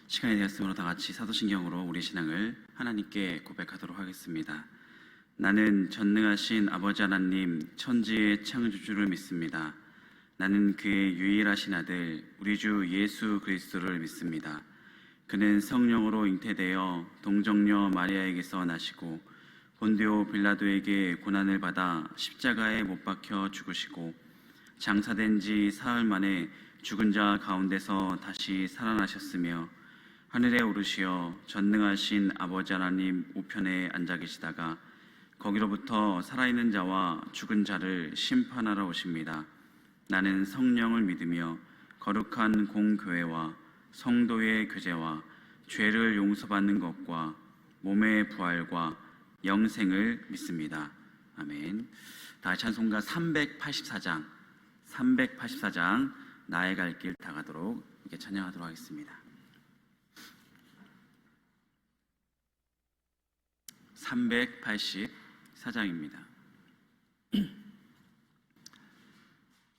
시간이 되었으므로 다 같이 사도신경으로 우리 신앙을 하나님께 고백하도록 하겠습니다. 나는 전능하신 아버지 하나님 천지의 창조주를 믿습니다. 나는 그의 유일하신 아들 우리 주 예수 그리스도를 믿습니다. 그는 성령으로 잉태되어 동정녀 마리아에게서 나시고 본디오 빌라도에게 고난을 받아 십자가에 못 박혀 죽으시고 장사된 지 사흘 만에 죽은 자 가운데서 다시 살아나셨으며 하늘에 오르시어 전능하신 아버지 하나님 우편에 앉아 계시다가 거기로부터 살아있는 자와 죽은 자를 심판하러 오십니다. 나는 성령을 믿으며 거룩한 공교회와 성도의 교제와 죄를 용서받는 것과 몸의 부활과 영생을 믿습니다. 아멘. 다시 찬송가 384장 나의 갈 길 다가도록 이렇게 찬양하도록 하겠습니다. 384장입니다.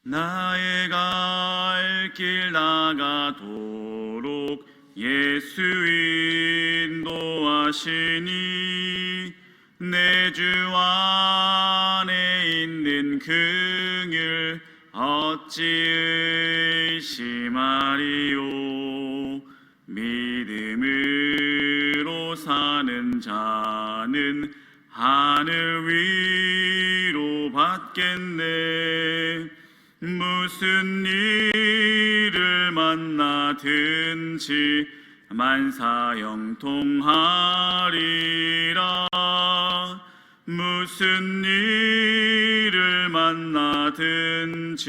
나의 갈 길 나가도록 예수 인도하시니 내 주 안에 있는 긍휼 어찌 의심하리요. 믿음으로 사는 자는 하늘 위로 받겠네. 무슨 일을 만나든지 만사형통하리라. 무슨 일을 만나든지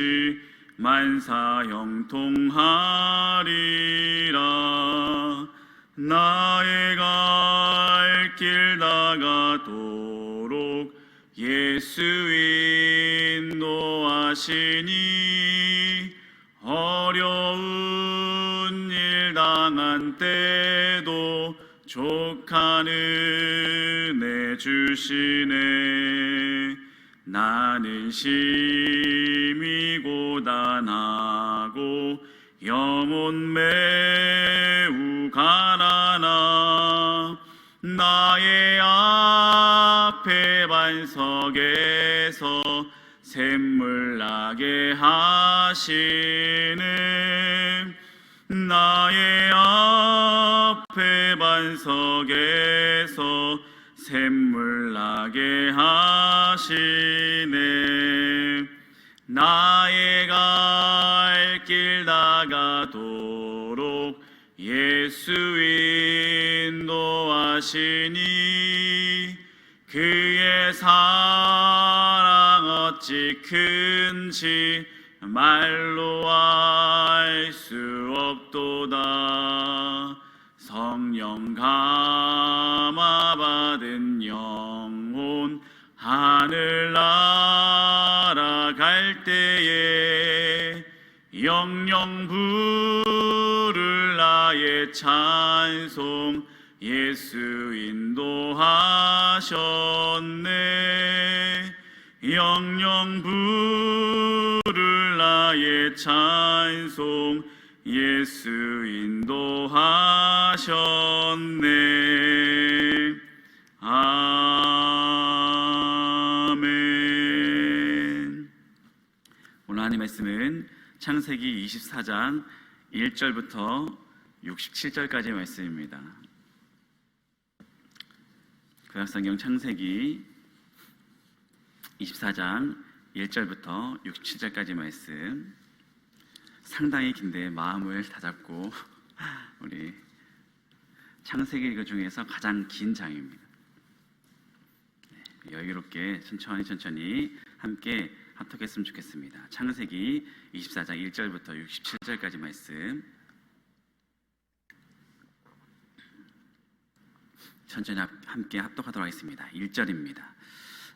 만사형통하리라. 나의 갈 길 나가도록 예수 인도하시니 어려운 일 당한 때도 족한 은혜 주시네. 나는 심히 고단하고 영혼 매우 가난하. 나의 앞에 반석에서 샘물 나게 하시네. 나의 앞에 반석에서 샘물 나게 하시네. 나의 갈 길 나가도록 예수 인도하시니 그의 사랑 어찌 큰지 말로 알 수 없도다. 성령 감화 받은 영혼 하늘 날아갈 때에 영영 부를 나의 찬송 예수 인도하셨네. 영영 부를 나의 찬송 예수 인도하셨네. 아멘. 오늘 하나님의 말씀은 창세기 24장 1절부터 67절까지의 말씀입니다. 구약성경 창세기 24장 1절부터 67절까지 말씀, 상당히 긴데 마음을 다잡고 우리 창세기 그 중에서 가장 긴 장입니다. 여유롭게 천천히 함께 합독했으면 좋겠습니다. 창세기 24장 1절부터 67절까지 말씀 천천히 함께 합독하도록 하겠습니다. 1절입니다.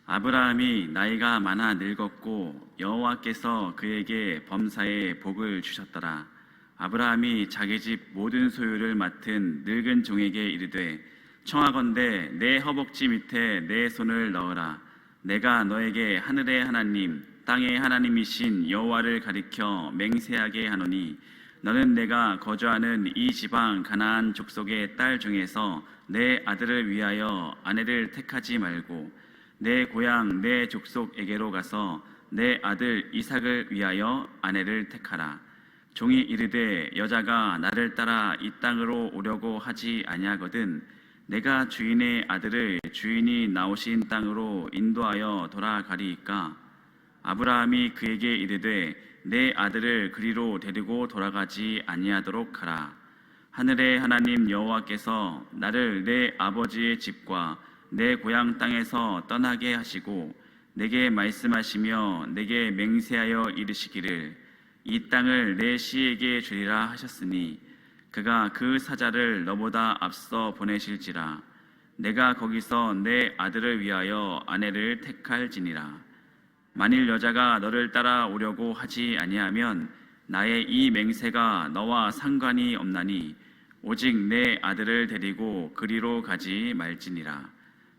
아브라함이 나이가 많아 늙었고 여호와께서 그에게 범사에 복을 주셨더라. 아브라함이 자기 집 모든 소유를 맡은 늙은 종에게 이르되 청하건대 내 허벅지 밑에 내 손을 넣으라. 내가 너에게 하늘의 하나님 땅의 하나님이신 여호와를 가리켜 맹세하게 하노니 너는 내가 거주하는 이 지방 가나안 족속의 딸 중에서 내 아들을 위하여 아내를 택하지 말고 내 고향 내 족속에게로 가서 내 아들 이삭을 위하여 아내를 택하라. 종이 이르되 여자가 나를 따라 이 땅으로 오려고 하지 아니하거든 내가 주인의 아들을 주인이 나오신 땅으로 인도하여 돌아가리이까. 아브라함이 그에게 이르되 내 아들을 그리로 데리고 돌아가지 아니하도록 하라. 하늘의 하나님 여호와께서 나를 내 아버지의 집과 내 고향 땅에서 떠나게 하시고 내게 말씀하시며 내게 맹세하여 이르시기를 이 땅을 내 씨에게 주리라 하셨으니 그가 그 사자를 너보다 앞서 보내실지라. 내가 거기서 내 아들을 위하여 아내를 택할지니라. 만일 여자가 너를 따라 오려고 하지 아니하면 나의 이 맹세가 너와 상관이 없나니 오직 내 아들을 데리고 그리로 가지 말지니라.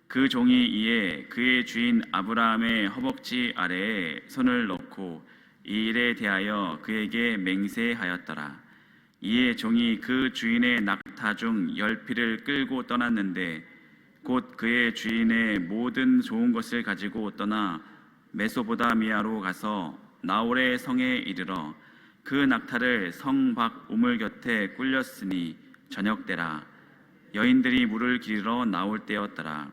그 종이 이에 그의 주인 아브라함의 허벅지 아래에 손을 넣고 이 일에 대하여 그에게 맹세하였더라. 이에 종이 그 주인의 낙타 중 10匹를 끌고 떠났는데 곧 그의 주인의 모든 좋은 것을 가지고 떠나 메소보다미아로 가서 나홀의 성에 이르러 그 낙타를 성 밖 우물 곁에 꿀렸으니 저녁 때라. 여인들이 물을 기르러 나올 때였더라.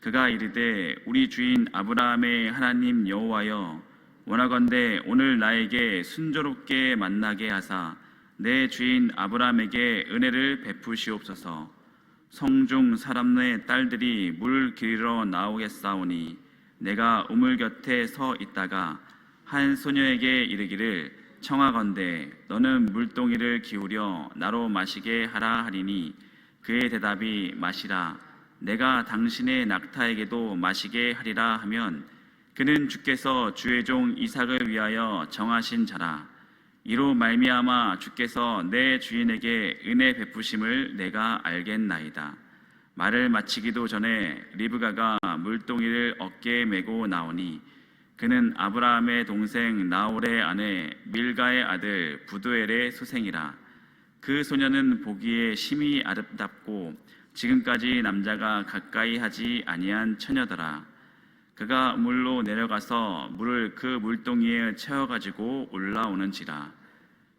그가 이르되 우리 주인 아브라함의 하나님 여호와여 원하건대 오늘 나에게 순조롭게 만나게 하사 내 주인 아브라함에게 은혜를 베푸시옵소서. 성중 사람의 딸들이 물 기르러 나오겠사오니 내가 우물 곁에 서 있다가 한 소녀에게 이르기를 청하건대 너는 물동이를 기울여 나로 마시게 하라 하리니 그의 대답이 마시라. 내가 당신의 낙타에게도 마시게 하리라 하면 그는 주께서 주의 종 이삭을 위하여 정하신 자라. 이로 말미암아 주께서 내 주인에게 은혜 베푸심을 내가 알겠나이다. 말을 마치기도 전에 리브가가 물동이를 어깨에 메고 나오니 그는 아브라함의 동생 나홀의 아내 밀가의 아들 부두엘의 소생이라. 그 소녀는 보기에 심히 아름답고 지금까지 남자가 가까이 하지 아니한 처녀더라. 그가 물로 내려가서 물을 그 물동이에 채워가지고 올라오는지라.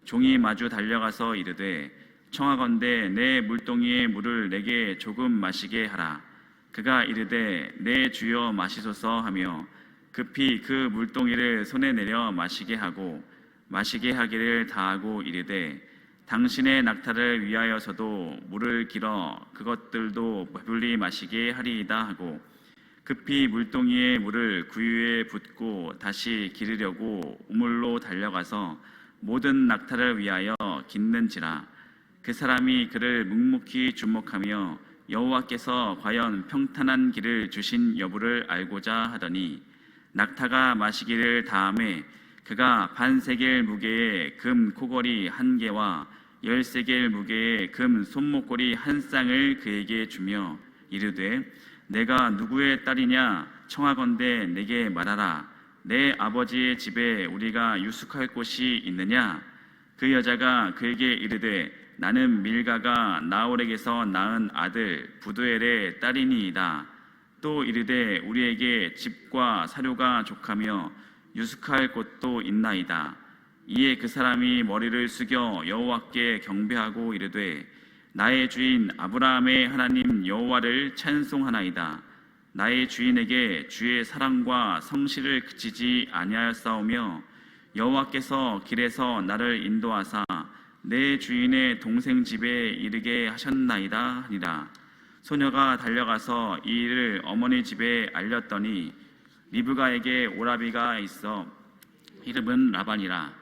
종이 마주 달려가서 이르되 청하건대 내 물동이의 물을 내게 조금 마시게 하라. 그가 이르되 내 주여 마시소서 하며 급히 그 물동이를 손에 내려 마시게 하고 마시게 하기를 다하고 이르되 당신의 낙타를 위하여서도 물을 길어 그것들도 배불리 마시게 하리이다 하고 급히 물동이의 물을 구유에 붓고 다시 기르려고 우물로 달려가서 모든 낙타를 위하여 깃는지라. 그 사람이 그를 묵묵히 주목하며 여호와께서 과연 평탄한 길을 주신 여부를 알고자 하더니 낙타가 마시기를 다함에 그가 반세겔 무게의 금 코걸이 1개와 13개일 무게의 금 손목걸이 1쌍을 그에게 주며 이르되 내가 누구의 딸이냐 청하건대 내게 말하라. 내 아버지의 집에 우리가 유숙할 곳이 있느냐? 그 여자가 그에게 이르되 나는 밀가가 나홀에게서 낳은 아들 부두엘의 딸이니이다. 또 이르되 우리에게 집과 사료가 족하며 유숙할 곳도 있나이다. 이에 그 사람이 머리를 숙여 여호와께 경배하고 이르되 나의 주인 아브라함의 하나님 여호와를 찬송하나이다. 나의 주인에게 주의 사랑과 성실을 그치지 아니하였사오며 여호와께서 길에서 나를 인도하사 내 주인의 동생 집에 이르게 하셨나이다 하니라. 소녀가 달려가서 이 일을 어머니 집에 알렸더니 리브가에게 오라비가 있어 이름은 라반이라.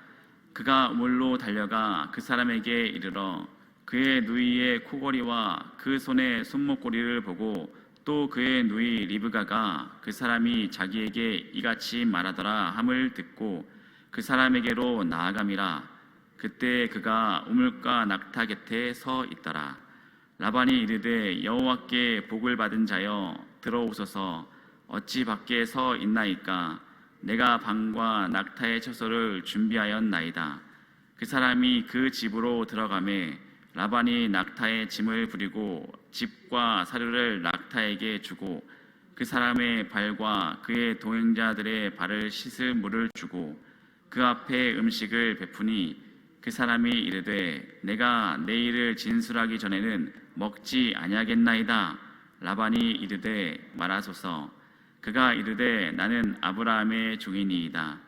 그가 우물로 달려가 그 사람에게 이르러 그의 누이의 코걸이와 그 손의 손목걸이를 보고 또 그의 누이 리브가가 그 사람이 자기에게 이같이 말하더라 함을 듣고 그 사람에게로 나아감이라. 그때 그가 우물가 낙타 곁에 서 있더라. 라반이 이르되 여호와께 복을 받은 자여 들어오소서. 어찌 밖에 서 있나이까? 내가 방과 낙타의 처소를 준비하였나이다. 그 사람이 그 집으로 들어가매 라반이 낙타의 짐을 부리고 집과 사료를 낙타에게 주고 그 사람의 발과 그의 동행자들의 발을 씻을 물을 주고 그 앞에 음식을 베푸니 그 사람이 이르되 내가 내일을 진술하기 전에는 먹지 아니하겠나이다. 라반이 이르되 말하소서. 그가 이르되 나는 아브라함의 종이니이다.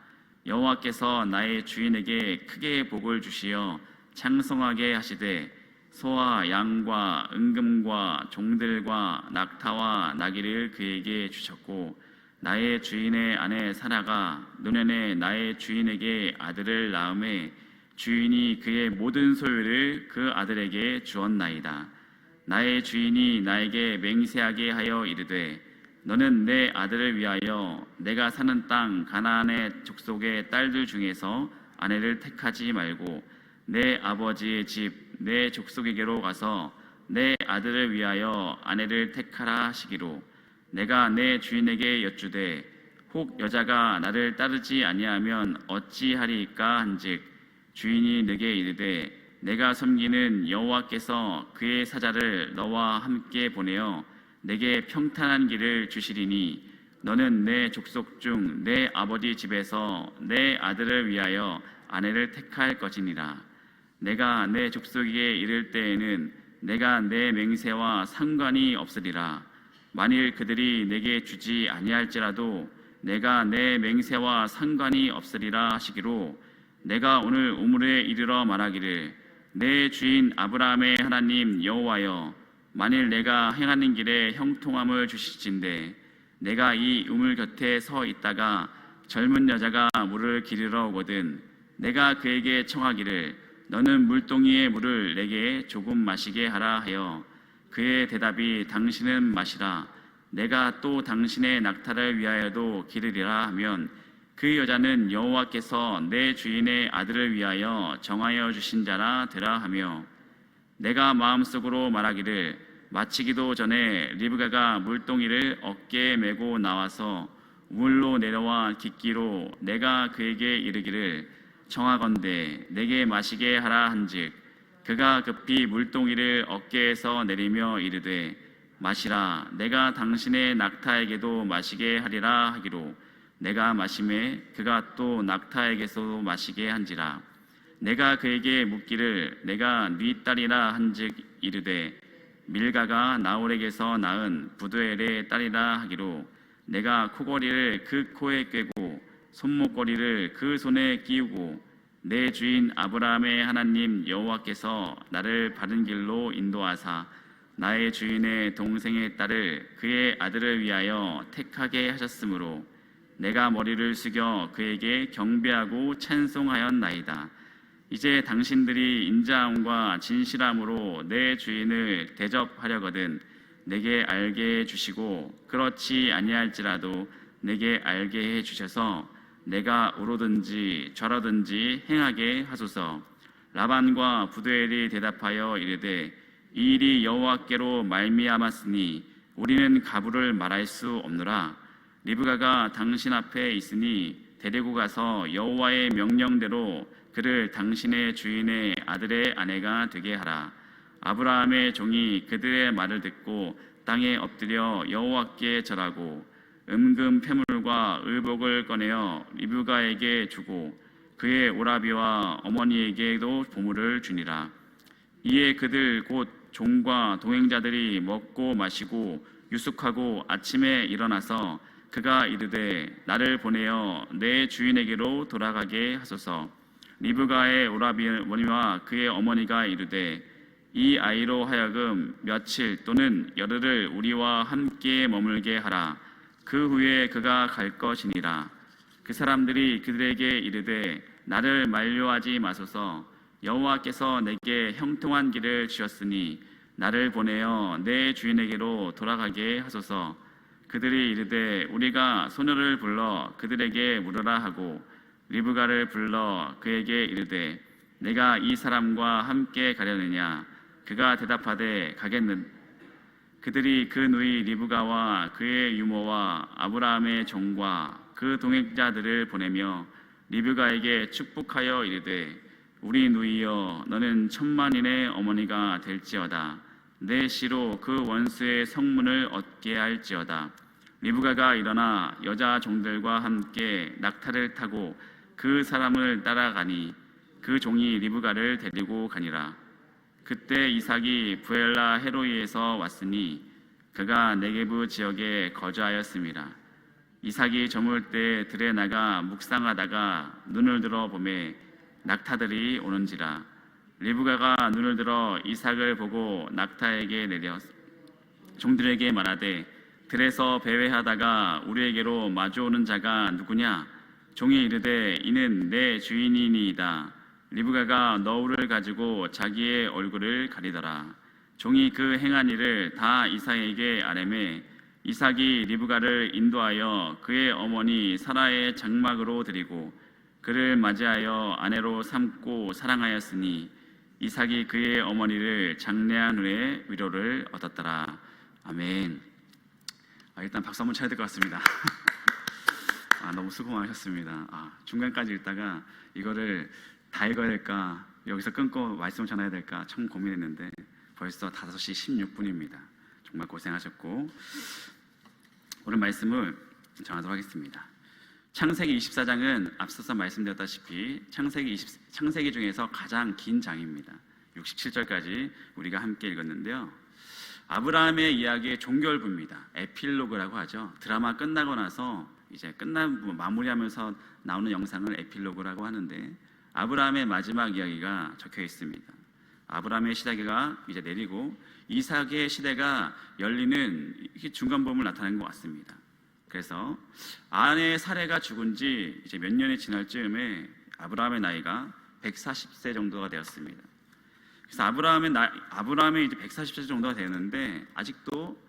여호와께서 나의 주인에게 크게 복을 주시어 창성하게 하시되 소와 양과 은금과 종들과 낙타와 나귀를 그에게 주셨고 나의 주인의 아내 사라가 노년에 나의 주인에게 아들을 낳음에 주인이 그의 모든 소유를 그 아들에게 주었나이다. 나의 주인이 나에게 맹세하게 하여 이르되 너는 내 아들을 위하여 내가 사는 땅 가나안의 족속의 딸들 중에서 아내를 택하지 말고 내 아버지의 집 내 족속에게로 가서 내 아들을 위하여 아내를 택하라 하시기로 내가 내 주인에게 여쭈되 혹 여자가 나를 따르지 아니하면 어찌하리이까 한즉 주인이 내게 이르되 내가 섬기는 여호와께서 그의 사자를 너와 함께 보내어 내게 평탄한 길을 주시리니 너는 내 족속 중 내 아버지 집에서 내 아들을 위하여 아내를 택할 것이니라. 내가 내 족속에게 이를 때에는 내가 내 맹세와 상관이 없으리라. 만일 그들이 내게 주지 아니할지라도 내가 내 맹세와 상관이 없으리라 하시기로 내가 오늘 우물에 이르러 말하기를 내 주인 아브라함의 하나님 여호와여 만일 내가 행하는 길에 형통함을 주실진대 내가 이 우물 곁에 서 있다가 젊은 여자가 물을 기르러 오거든 내가 그에게 청하기를 너는 물동이의 물을 내게 조금 마시게 하라 하여 그의 대답이 당신은 마시라 내가 또 당신의 낙타를 위하여도 기르리라 하면 그 여자는 여호와께서 내 주인의 아들을 위하여 정하여 주신 자라 되라 하며 내가 마음속으로 말하기를 마치기도 전에 리브가가 물동이를 어깨에 메고 나와서 우물로 내려와 깃기로 내가 그에게 이르기를 청하건대 내게 마시게 하라 한즉 그가 급히 물동이를 어깨에서 내리며 이르되 마시라 내가 당신의 낙타에게도 마시게 하리라 하기로 내가 마심에 그가 또 낙타에게서 마시게 한지라 내가 그에게 묻기를 내가 네 딸이라 한즉 이르되 밀가가 나홀에게서 낳은 부두엘의 딸이라 하기로 내가 코걸이를 그 코에 꿰고 손목걸이를 그 손에 끼우고 내 주인 아브라함의 하나님 여호와께서 나를 바른 길로 인도하사 나의 주인의 동생의 딸을 그의 아들을 위하여 택하게 하셨으므로 내가 머리를 숙여 그에게 경배하고 찬송하였나이다. 이제 당신들이 인자함과 진실함으로 내 주인을 대접하려거든 내게 알게 해주시고 그렇지 아니할지라도 내게 알게 해주셔서 내가 우로든지 좌로든지 행하게 하소서. 라반과 부두엘이 대답하여 이르되 이 일이 여호와께로 말미암았으니 우리는 가부를 말할 수 없노라. 리브가가 당신 앞에 있으니 데리고 가서 여호와의 명령대로 그를 당신의 주인의 아들의 아내가 되게 하라. 아브라함의 종이 그들의 말을 듣고 땅에 엎드려 여호와께 절하고 은금 패물과 의복을 꺼내어 리브가에게 주고 그의 오라비와 어머니에게도 보물을 주니라. 이에 그들 곧 종과 동행자들이 먹고 마시고 유숙하고 아침에 일어나서 그가 이르되 나를 보내어 내 주인에게로 돌아가게 하소서. 리브가의 오라비와 그의 어머니가 이르되 이 아이로 하여금 며칠 또는 열흘을 우리와 함께 머물게 하라. 그 후에 그가 갈 것이니라. 그 사람들이 그들에게 이르되 나를 만류하지 마소서. 여호와께서 내게 형통한 길을 주셨으니 나를 보내어 내 주인에게로 돌아가게 하소서. 그들이 이르되 우리가 소녀를 불러 그들에게 물으라 하고 리브가를 불러 그에게 이르되 내가 이 사람과 함께 가려느냐. 그가 대답하되 가겠는. 그들이 그 누이 리브가와 그의 유모와 아브라함의 종과 그 동행자들을 보내며 리브가에게 축복하여 이르되 우리 누이여 너는 천만인의 어머니가 될지어다. 내 시로 그 원수의 성문을 얻게 할지어다. 리브가가 일어나 여자 종들과 함께 낙타를 타고 그 사람을 따라가니 그 종이 리브가를 데리고 가니라. 그때 이삭이 부엘라 헤로이에서 왔으니 그가 네게부 지역에 거주하였음이라. 이삭이 저물 때 들에 나가 묵상하다가 눈을 들어 보매 낙타들이 오는지라. 리브가가 눈을 들어 이삭을 보고 낙타에게 내려 종들에게 말하되 들에서 배회하다가 우리에게로 마주오는 자가 누구냐? 종이 이르되 이는 내 주인이니이다. 리브가가 너울을 가지고 자기의 얼굴을 가리더라. 종이 그 행한 일을 다 이삭에게 아뢰매 이삭이 리브가를 인도하여 그의 어머니 사라의 장막으로 드리고 그를 맞이하여 아내로 삼고 사랑하였으니 이삭이 그의 어머니를 장례한 후에 위로를 얻었더라. 아멘. 일단 박수 한번 쳐야 될 것 같습니다. 너무 수고 많으셨습니다. 중간까지 읽다가 이거를 다 읽어야 될까, 여기서 끊고 말씀을 전해야 될까 참 고민했는데 벌써 5시 16분입니다. 정말 고생하셨고, 오늘 말씀을 전하도록 하겠습니다. 창세기 24장은 앞서서 말씀드렸다시피 창세기 중에서 가장 긴 장입니다. 67절까지 우리가 함께 읽었는데요. 아브라함의 이야기의 종결부입니다. 에필로그라고 하죠. 드라마 끝나고 나서 이제 마무리하면서 나오는 영상을 에필로그라고 하는데, 아브라함의 마지막 이야기가 적혀 있습니다. 아브라함의 시대가 이제 내리고 이삭의 시대가 열리는 중간 부분을 나타낸 것 같습니다. 그래서 아내 사레가 죽은 지 이제 몇 년이 지날 즈음에 아브라함의 나이가 140세 정도가 되었습니다. 그래서 아브라함이 이제 140세 정도가 되는데 아직도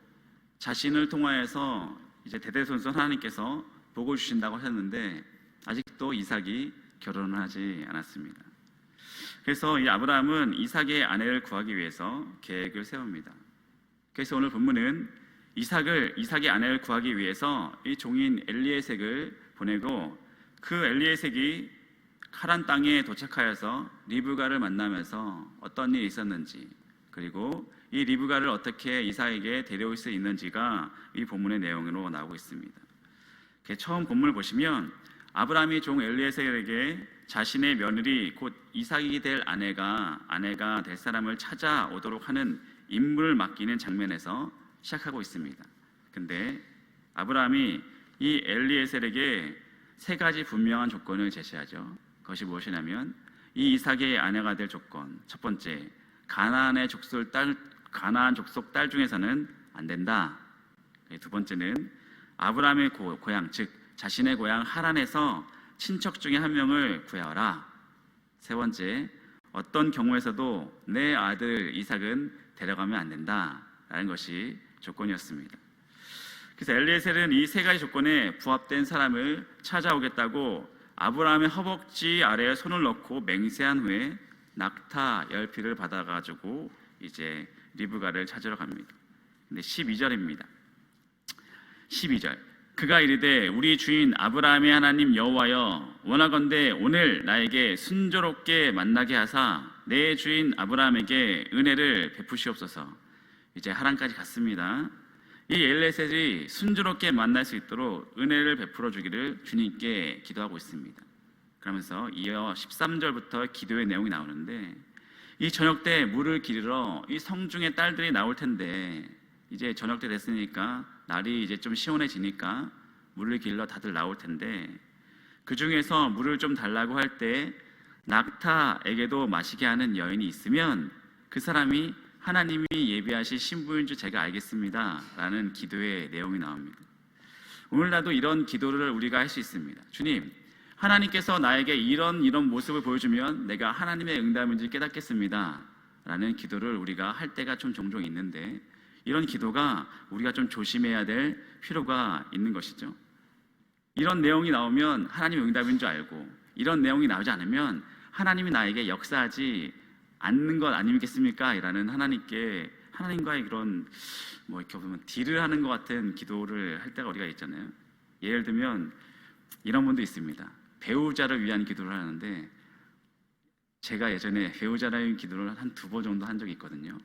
자신을 통하여서 이제 대대손손 하나님께서 복을 주신다고 하셨는데 아직도 이삭이 결혼을 하지 않았습니다. 그래서 이 아브라함은 이삭의 아내를 구하기 위해서 계획을 세웁니다. 그래서 오늘 본문은 이삭의 아내를 구하기 위해서 이 종인 엘리에섹을 보내고, 그 엘리에섹이 카란 땅에 도착하여서 리브가를 만나면서 어떤 일이 있었는지, 그리고 이 리브가를 어떻게 이삭에게 데려올 수 있는지가 이 본문의 내용으로 나오고 있습니다. 처음 본문을 보시면 아브라함이 종 엘리에섹에게 자신의 며느리 곧 이삭이 될 아내가 될 사람을 찾아오도록 하는 임무를 맡기는 장면에서 시작하고 있습니다. 근데 아브라함이 이 엘리에셀에게 3가지 분명한 조건을 제시하죠. 그것이 무엇이냐면 이 이삭의 아내가 될 조건, 첫 번째, 가나안 족속 딸 중에서는 안 된다. 두 번째는 아브라함의 고향, 즉 자신의 고향 하란에서 친척 중에 한 명을 구하라. 세 번째, 어떤 경우에서도 내 아들 이삭은 데려가면 안 된다라는 것이 조건이었습니다. 그래서 엘리에셀은 이 3가지 조건에 부합된 사람을 찾아오겠다고 아브라함의 허벅지 아래에 손을 넣고 맹세한 후에 낙타 10피를 받아가지고 이제 리브가를 찾으러 갑니다. 근데 12절입니다. 12절, 그가 이르되 우리 주인 아브라함의 하나님 여호와여, 원하건대 오늘 나에게 순조롭게 만나게 하사 내 주인 아브라함에게 은혜를 베푸시옵소서. 이제 하란까지 갔습니다. 이 엘리에셀이 순조롭게 만날 수 있도록 은혜를 베풀어 주기를 주님께 기도하고 있습니다. 그러면서 이어 13절부터 기도의 내용이 나오는데, 이 저녁 때 물을 기르러 이 성중의 딸들이 나올 텐데, 이제 저녁 때 됐으니까 날이 이제 좀 시원해지니까 물을 길러 다들 나올 텐데, 그 중에서 물을 좀 달라고 할 때 낙타에게도 마시게 하는 여인이 있으면 그 사람이 하나님이 예비하신 신부인 줄 제가 알겠습니다 라는 기도의 내용이 나옵니다. 오늘날도 이런 기도를 우리가 할 수 있습니다. 주님, 하나님께서 나에게 이런 모습을 보여주면 내가 하나님의 응답인지 깨닫겠습니다 라는 기도를 우리가 할 때가 좀 종종 있는데, 이런 기도가 우리가 좀 조심해야 될 필요가 있는 것이죠. 이런 내용이 나오면 하나님의 응답인 줄 알고, 이런 내용이 나오지 않으면 하나님이 나에게 역사하지 않는 것 아니겠습니까? 라는 하나님과의 그런 이렇게 보면 딜을 하는 것 같은 기도를 할 때가 우리가 있잖아요. 예를 들면 이런 분도 있습니다. 배우자를 위한 기도를 하는데 제가 예전에 배우자를 위한 기도를 한 2번 정도 한 적이 있거든요.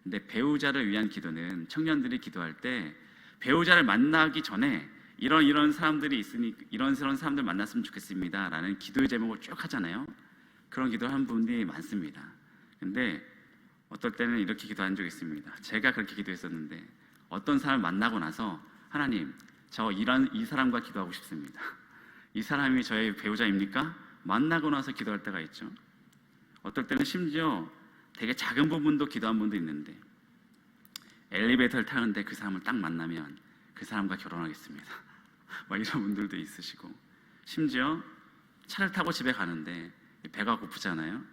근데 배우자를 위한 기도는 청년들이 기도할 때 배우자를 만나기 전에 이런 사람들이 있으니 이런 사람들 만났으면 좋겠습니다 라는 기도의 제목을 쭉 하잖아요. 그런 기도를 한 분들이 많습니다. 근데 어떨 때는 이렇게 기도한 적이 있습니다. 제가 그렇게 기도했었는데 어떤 사람을 만나고 나서 하나님, 저 이 사람과 기도하고 싶습니다. 이 사람이 저의 배우자입니까? 만나고 나서 기도할 때가 있죠. 어떨 때는 심지어 되게 작은 부분도 기도한 분도 있는데 엘리베이터를 타는데 그 사람을 딱 만나면 그 사람과 결혼하겠습니다 막 이런 분들도 있으시고, 심지어 차를 타고 집에 가는데 배가 고프잖아요.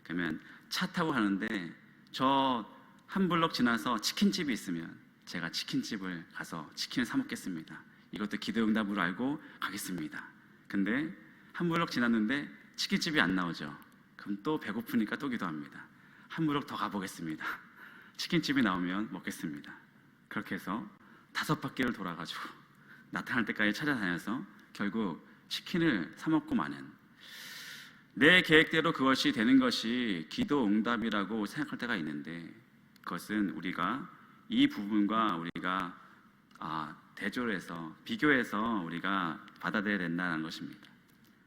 그러면 차 타고 가는데 저 한 블럭 지나서 치킨집이 있으면 제가 치킨집을 가서 치킨을 사 먹겠습니다. 이것도 기도 응답으로 알고 가겠습니다. 근데 한 블럭 지났는데 치킨집이 안 나오죠. 그럼 또 배고프니까 또 기도합니다. 한 블럭 더 가보겠습니다. 치킨집이 나오면 먹겠습니다. 그렇게 해서 5바퀴를 돌아가지고 나타날 때까지 찾아다녀서 결국 치킨을 사 먹고 마는, 내 계획대로 그것이 되는 것이 기도 응답이라고 생각할 때가 있는데, 그것은 우리가 이 부분과 우리가 대조해서 비교해서 우리가 받아들여야 된다는 것입니다.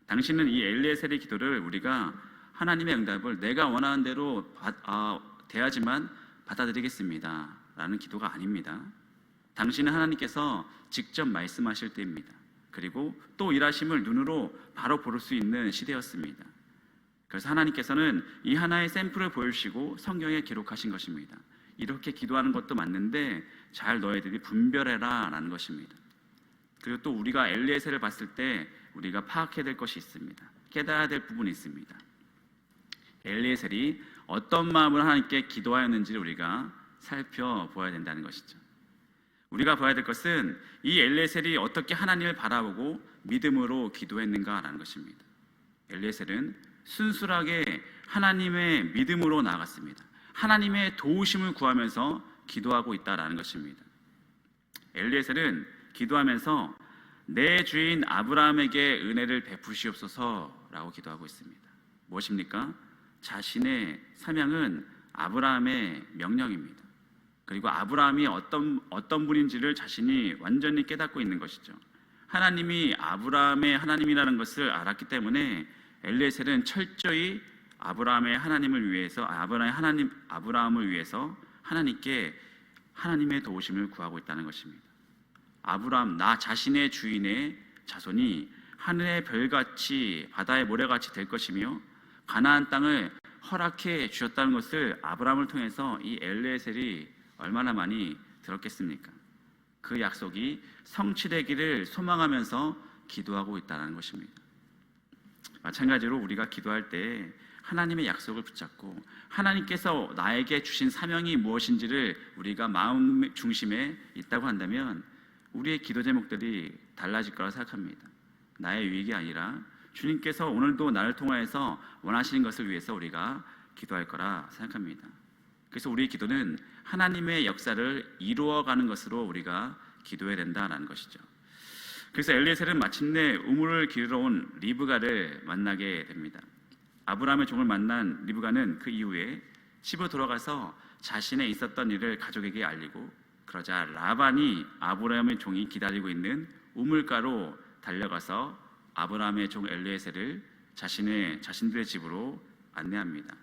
당신은 이 엘리에셀의 기도를 우리가 하나님의 응답을 내가 원하는 대로 대하지만 받아들이겠습니다 라는 기도가 아닙니다. 당신은 하나님께서 직접 말씀하실 때입니다. 그리고 또 일하심을 눈으로 바로 볼 수 있는 시대였습니다. 그래서 하나님께서는 이 하나의 샘플을 보여주시고 성경에 기록하신 것입니다. 이렇게 기도하는 것도 맞는데 잘 너희들이 분별해라 라는 것입니다. 그리고 또 우리가 엘리에셀을 봤을 때 우리가 파악해야 될 것이 있습니다. 깨달아야 될 부분이 있습니다. 엘리에셀이 어떤 마음으로 하나님께 기도하였는지를 우리가 살펴보아야 된다는 것이죠. 우리가 봐야 될 것은 이 엘리에셀이 어떻게 하나님을 바라보고 믿음으로 기도했는가라는 것입니다. 엘리에셀은 순수하게 하나님의 믿음으로 나아갔습니다. 하나님의 도우심을 구하면서 기도하고 있다라는 것입니다. 엘리에셀은 기도하면서 내 주인 아브라함에게 은혜를 베푸시옵소서라고 기도하고 있습니다. 무엇입니까? 자신의 사명은 아브라함의 명령입니다. 그리고 아브라함이 어떤 분인지를 자신이 완전히 깨닫고 있는 것이죠. 하나님이 아브라함의 하나님이라는 것을 알았기 때문에 엘리에셀은 철저히 아브라함의 하나님을 위해서 아브라함을 위해서 하나님께 하나님의 도우심을 구하고 있다는 것입니다. 아브라함, 나 자신의 주인의 자손이 하늘의 별같이 바다의 모래같이 될 것이며 가나안 땅을 허락해 주셨다는 것을 아브라함을 통해서 이 엘리에셀이 얼마나 많이 들었겠습니까? 그 약속이 성취되기를 소망하면서 기도하고 있다는 것입니다. 마찬가지로 우리가 기도할 때 하나님의 약속을 붙잡고 하나님께서 나에게 주신 사명이 무엇인지를 우리가 마음 중심에 있다고 한다면 우리의 기도 제목들이 달라질 거라 생각합니다. 나의 유익이 아니라 주님께서 오늘도 나를 통하여서 원하시는 것을 위해서 우리가 기도할 거라 생각합니다. 그래서 우리의 기도는 하나님의 역사를 이루어가는 것으로 우리가 기도해야 된다는 것이죠. 그래서 엘리에셀은 마침내 우물을 기르러 온 리브가를 만나게 됩니다. 아브라함의 종을 만난 리브가는 그 이후에 집으로 돌아가서 자신의 있었던 일을 가족에게 알리고, 그러자 라반이 아브라함의 종이 기다리고 있는 우물가로 달려가서 아브라함의 종 엘리에셀을 자신들의 집으로 안내합니다.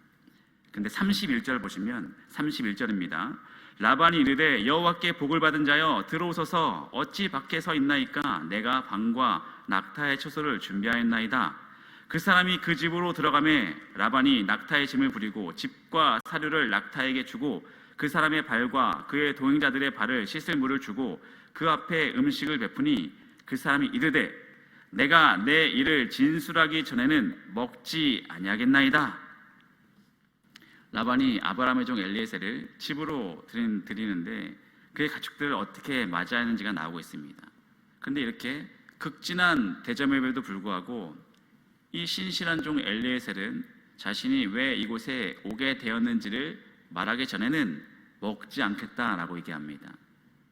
근데 31절 보시면 31절입니다. 라반이 이르되 여호와께 복을 받은 자여 들어오소서, 어찌 밖에 서 있나이까? 내가 방과 낙타의 초소를 준비하였나이다. 그 사람이 그 집으로 들어가매 라반이 낙타의 짐을 부리고 집과 사료를 낙타에게 주고 그 사람의 발과 그의 동행자들의 발을 씻을 물을 주고 그 앞에 음식을 베푸니 그 사람이 이르되 내가 내 일을 진술하기 전에는 먹지 아니하겠나이다. 라반이 아브라함의 종 엘리에셀을 집으로 드리는데 그의 가축들을 어떻게 맞이하는지가 나오고 있습니다. 그런데 이렇게 극진한 대접에도 불구하고 이 신실한 종 엘리에셀은 자신이 왜 이곳에 오게 되었는지를 말하기 전에는 먹지 않겠다라고 얘기합니다.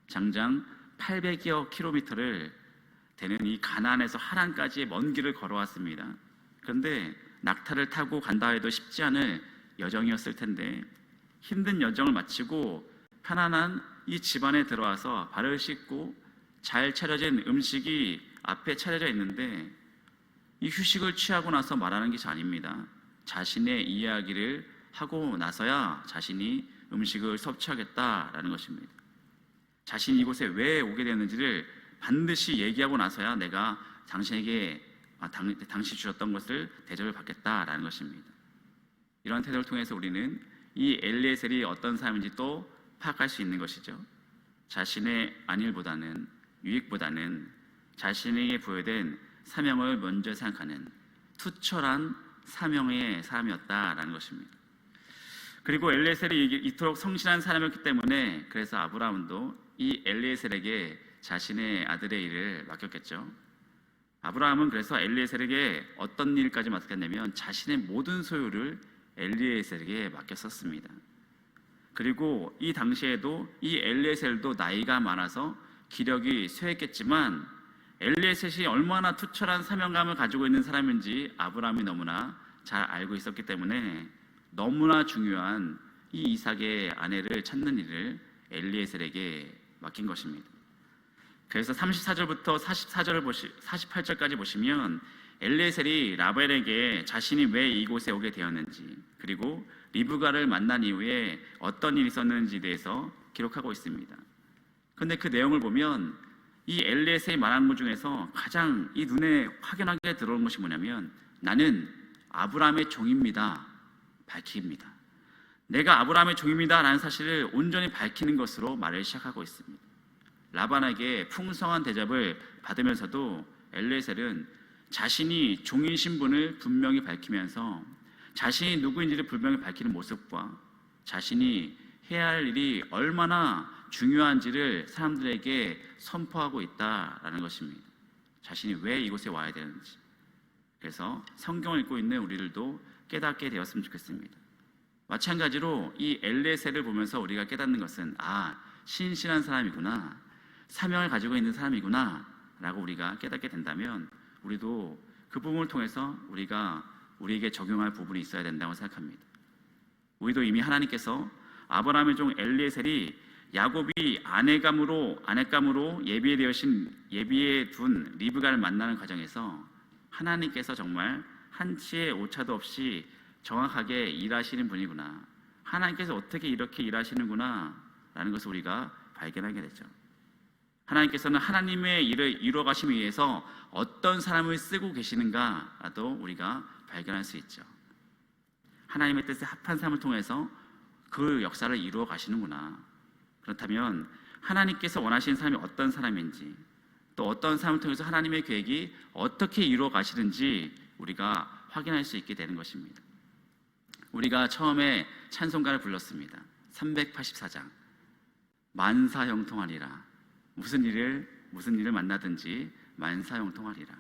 장장 800여 킬로미터를 되는 이 가나안에서 하란까지의 먼 길을 걸어왔습니다. 그런데 낙타를 타고 간다 해도 쉽지 않을 여정이었을 텐데 힘든 여정을 마치고 편안한 이 집안에 들어와서 발을 씻고 잘 차려진 음식이 앞에 차려져 있는데 이 휴식을 취하고 나서 말하는 것이 아닙니다. 자신의 이야기를 하고 나서야 자신이 음식을 섭취하겠다라는 것입니다. 자신이 이곳에 왜 오게 되었는지를 반드시 얘기하고 나서야 내가 당신에게 당시 주셨던 것을 대접을 받겠다라는 것입니다. 이러한 태도를 통해서 우리는 이 엘리에셀이 어떤 사람인지 또 파악할 수 있는 것이죠. 자신의 안일보다는 유익보다는 자신에게 부여된 사명을 먼저 생각하는 투철한 사명의 사람이었다라는 것입니다. 그리고 엘리에셀이 이토록 성실한 사람이었기 때문에 그래서 아브라함도 이 엘리에셀에게 자신의 아들의 일을 맡겼겠죠. 아브라함은 그래서 엘리에셀에게 어떤 일까지 맡겼냐면 자신의 모든 소유를 엘리에셀에게 맡겼었습니다. 그리고 이 당시에도 이 엘리에셀도 나이가 많아서 기력이 쇠했겠지만 엘리에셀이 얼마나 투철한 사명감을 가지고 있는 사람인지 아브라함이 너무나 잘 알고 있었기 때문에 너무나 중요한 이 이삭의 아내를 찾는 일을 엘리에셀에게 맡긴 것입니다. 그래서 34절부터 48절까지 보시면 엘리에셀이 라반에게 자신이 왜 이곳에 오게 되었는지 그리고 리브가를 만난 이후에 어떤 일이 있었는지에 대해서 기록하고 있습니다. 그런데 그 내용을 보면 이 엘리에셀이 말한 것 중에서 가장 이 눈에 확연하게 들어오는 것이 뭐냐면 나는 아브라함의 종입니다. 밝힙니다. 내가 아브라함의 종입니다 라는 사실을 온전히 밝히는 것으로 말을 시작하고 있습니다. 라반에게 풍성한 대접을 받으면서도 엘리에셀은 자신이 종인 신분을 분명히 밝히면서 자신이 누구인지를 분명히 밝히는 모습과 자신이 해야 할 일이 얼마나 중요한지를 사람들에게 선포하고 있다라는 것입니다. 자신이 왜 이곳에 와야 되는지. 그래서 성경을 읽고 있는 우리들도 깨닫게 되었으면 좋겠습니다. 마찬가지로 이 엘리에셀을 보면서 우리가 깨닫는 것은 신실한 사람이구나, 사명을 가지고 있는 사람이구나 라고 우리가 깨닫게 된다면 우리도 그 부분을 통해서 우리에게 적용할 부분이 있어야 된다고 생각합니다. 우리도 이미 하나님께서 아브라함의 종 엘리에셀이 야곱이 아내감으로 예비해 둔 리브가를 만나는 과정에서 하나님께서 정말 한치의 오차도 없이 정확하게 일하시는 분이구나, 하나님께서 어떻게 이렇게 일하시는구나 라는 것을 우리가 발견하게 되죠. 하나님께서는 하나님의 일을 이루어가시기 위해서 어떤 사람을 쓰고 계시는가도 우리가 발견할 수 있죠. 하나님의 뜻에 합한 사람을 통해서 그 역사를 이루어 가시는구나. 그렇다면 하나님께서 원하시는 사람이 어떤 사람인지, 또 어떤 사람을 통해서 하나님의 계획이 어떻게 이루어 가시는지 우리가 확인할 수 있게 되는 것입니다. 우리가 처음에 찬송가를 불렀습니다. 384장 만사형통하리라. 무슨 일을 만나든지 만사형통하리라.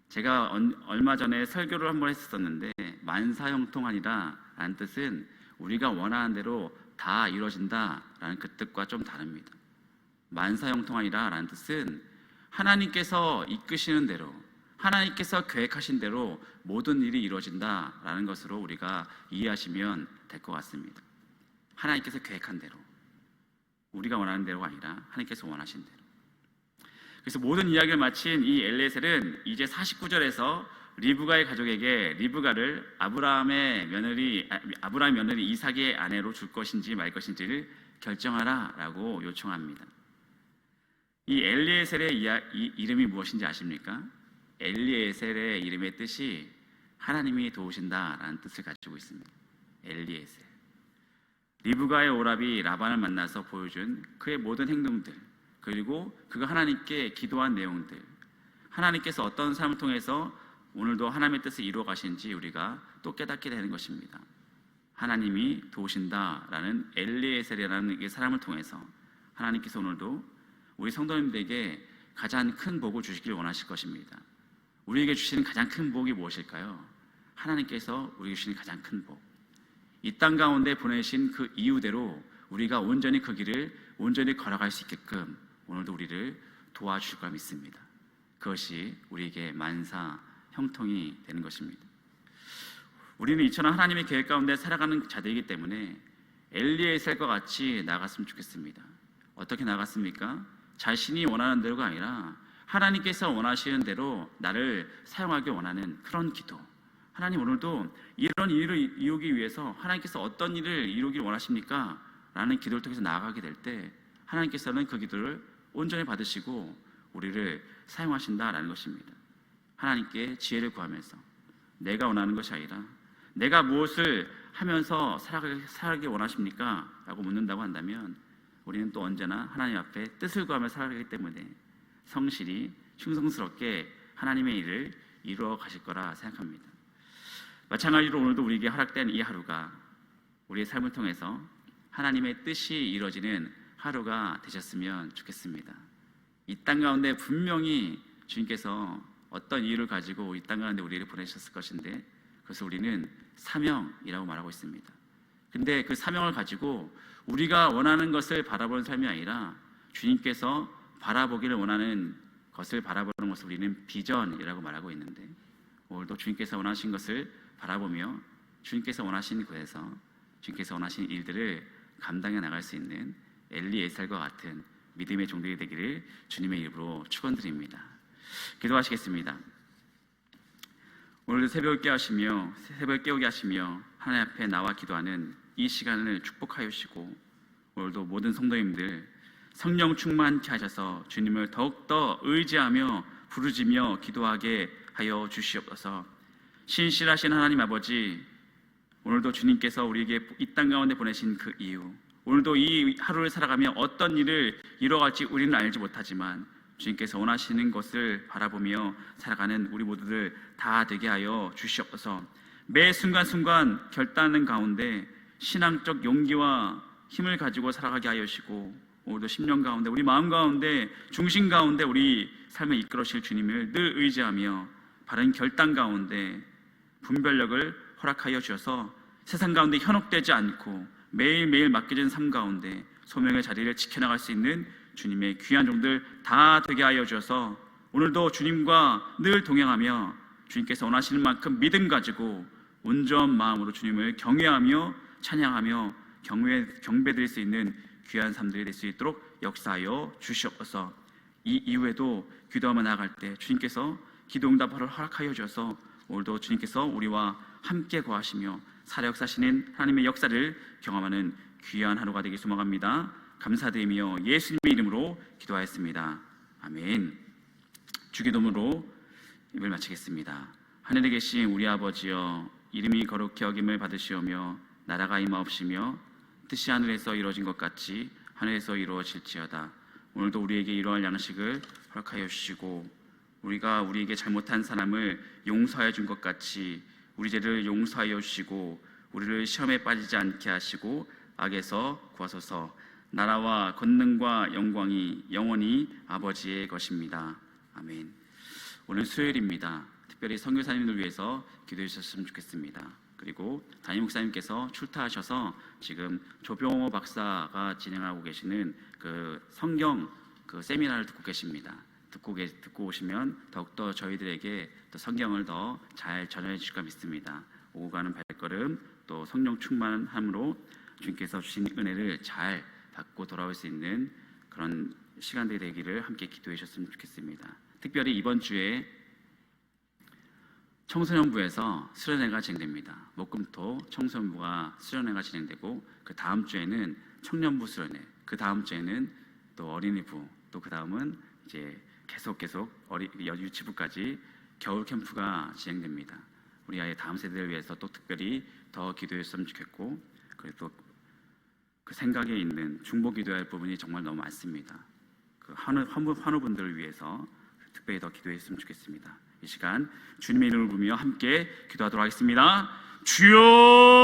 제가 얼마 전에 설교를 한번 했었는데 만사형통하리라 라는 뜻은 우리가 원하는 대로 다 이루어진다 라는 그 뜻과 좀 다릅니다. 만사형통하리라 라는 뜻은 하나님께서 이끄시는 대로, 하나님께서 계획하신 대로 모든 일이 이루어진다 라는 것으로 우리가 이해하시면 될 것 같습니다. 하나님께서 계획한 대로, 우리가 원하는 대로가 아니라 하나님께서 원하신 대로. 그래서 모든 이야기를 마친 이 엘리에셀은 이제 49절에서 리브가의 가족에게 리브가를 아브라함의 며느리 이삭의 아내로 줄 것인지 말 것인지를 결정하라 라고 요청합니다. 이 엘리에셀의 이름이 무엇인지 아십니까? 엘리에셀의 이름의 뜻이 하나님이 도우신다라는 뜻을 가지고 있습니다. 엘리에셀. 리브가의 오라비 라반을 만나서 보여준 그의 모든 행동들, 그리고 그가 하나님께 기도한 내용들, 하나님께서 어떤 삶을 통해서 오늘도 하나님의 뜻을 이루어 가시는지 우리가 또 깨닫게 되는 것입니다. 하나님이 도우신다라는 엘리에셀이라는 이 사람을 통해서 하나님께서 오늘도 우리 성도님들에게 가장 큰 복을 주시길 원하실 것입니다. 우리에게 주시는 가장 큰 복이 무엇일까요? 하나님께서 우리에게 주시는 가장 큰 복, 이 땅 가운데 보내신 그 이유대로 우리가 온전히 그 길을 온전히 걸어갈 수 있게끔 오늘도 우리를 도와주실 걸 믿습니다. 그것이 우리에게 만사 형통이 되는 것입니다. 우리는 이처럼 하나님의 계획 가운데 살아가는 자들이기 때문에 엘리에셀과 같이 나갔으면 좋겠습니다. 어떻게 나갔습니까? 자신이 원하는 대로가 아니라 하나님께서 원하시는 대로 나를 사용하기 원하는 그런 기도. 하나님, 오늘도 이런 일을 이루기 위해서 하나님께서 어떤 일을 이루기를 원하십니까? 라는 기도를 통해서 나아가게 될 때 하나님께서는 그 기도를 온전히 받으시고 우리를 사용하신다라는 것입니다. 하나님께 지혜를 구하면서 내가 원하는 것이 아니라 내가 무엇을 하면서 살아가기 원하십니까? 라고 묻는다고 한다면 우리는 또 언제나 하나님 앞에 뜻을 구하며 살아가기 때문에 성실히 충성스럽게 하나님의 일을 이루어 가실 거라 생각합니다. 마찬가지로 오늘도 우리에게 허락된 이 하루가 우리의 삶을 통해서 하나님의 뜻이 이루어지는 하루가 되셨으면 좋겠습니다. 이 땅 가운데 분명히 주님께서 어떤 이유를 가지고 이 땅 가운데 우리를 보내셨을 것인데 그래서 우리는 사명이라고 말하고 있습니다. 근데 그 사명을 가지고 우리가 원하는 것을 바라보는 삶이 아니라 주님께서 바라보기를 원하는 것을 바라보는 것을 우리는 비전이라고 말하고 있는데 오늘도 주님께서 원하신 것을 바라보며 주님께서 원하신 곳에서 주님께서 원하신 일들을 감당해 나갈 수 있는 엘리에셀과 같은 믿음의 종들이 되기를 주님의 이름으로 축원드립니다. 기도하시겠습니다. 오늘도 새벽을 깨우게 하시며 하나님 앞에 나와 기도하는 이 시간을 축복하여 주시고 오늘도 모든 성도님들 성령 충만케 하셔서 주님을 더욱더 의지하며 부르짖으며 기도하게 하여 주시옵소서. 신실하신 하나님 아버지, 오늘도 주님께서 우리에게 이 땅 가운데 보내신 그 이유, 오늘도 이 하루를 살아가며 어떤 일을 이뤄갈지 우리는 알지 못하지만 주님께서 원하시는 것을 바라보며 살아가는 우리 모두들 다 되게 하여 주시옵소서. 매 순간순간 결단하는 가운데 신앙적 용기와 힘을 가지고 살아가게 하여 주시고 오늘도 심령 가운데 우리 마음 가운데 중심 가운데 우리 삶을 이끌어 주실 주님을 늘 의지하며 바른 결단 가운데 분별력을 허락하여 주셔서 세상 가운데 현혹되지 않고 매일매일 맡겨진 삶 가운데 소명의 자리를 지켜나갈 수 있는 주님의 귀한 종들 다 되게 하여 주셔서 오늘도 주님과 늘 동행하며 주님께서 원하시는 만큼 믿음 가지고 온전 마음으로 주님을 경외하며 찬양하며 경배드릴 수 있는 귀한 삶들이 될 수 있도록 역사하여 주시옵소서. 이 이후에도 기도하며 나아갈 때 주님께서 기도 응답을 허락하여 주셔서 오늘도 주님께서 우리와 함께 거하시며 살아역사하시는 하나님의 역사를 경험하는 귀한 하루가 되길 소망합니다. 감사드리며 예수님의 이름으로 기도하였습니다. 아멘. 주기도문으로 입을 마치겠습니다. 하늘에 계신 우리 아버지여, 이름이 거룩히 여김을 받으시오며 나라가 임하옵시며 뜻이 하늘에서 이루어진 것 같이 하늘에서 이루어질지어다. 오늘도 우리에게 이러한 양식을 허락하여 주시고 우리가 우리에게 잘못한 사람을 용서하여 준 것 같이 우리 죄를 용서하여 주시고 우리를 시험에 빠지지 않게 하시고 악에서 구하소서. 나라와 권능과 영광이 영원히 아버지의 것입니다. 아멘. 오늘 수요일입니다. 특별히 선교사님들 위해서 기도해 주셨으면 좋겠습니다. 그리고 담임 목사님께서 출타하셔서 지금 조병호 박사가 진행하고 계시는 그 성경 그 세미나를 듣고 계십니다. 듣고 오시면 더욱더 저희들에게 또 성경을 더 잘 전해 주실 것 믿습니다. 오고 가는 발걸음 또 성령 충만함으로 주님께서 주신 은혜를 잘 받고 돌아올 수 있는 그런 시간들이 되기를 함께 기도해 주셨으면 좋겠습니다. 특별히 이번 주에 청소년부에서 수련회가 진행됩니다. 목금토 청소년부가 수련회가 진행되고 그 다음 주에는 청년부 수련회, 그 다음 주에는 또 어린이부, 또 그 다음은 이제 계속 유치부까지 겨울 캠프가 진행됩니다. 우리 아이의 다음 세대를 위해서 또 특별히 더 기도했으면 좋겠고, 그리고 그 생각에 있는 중보 기도할 부분이 정말 너무 많습니다. 그 환우분들을 위해서 특별히 더 기도했으면 좋겠습니다. 이 시간 주님의 이름을 부르며 함께 기도하도록 하겠습니다. 주여!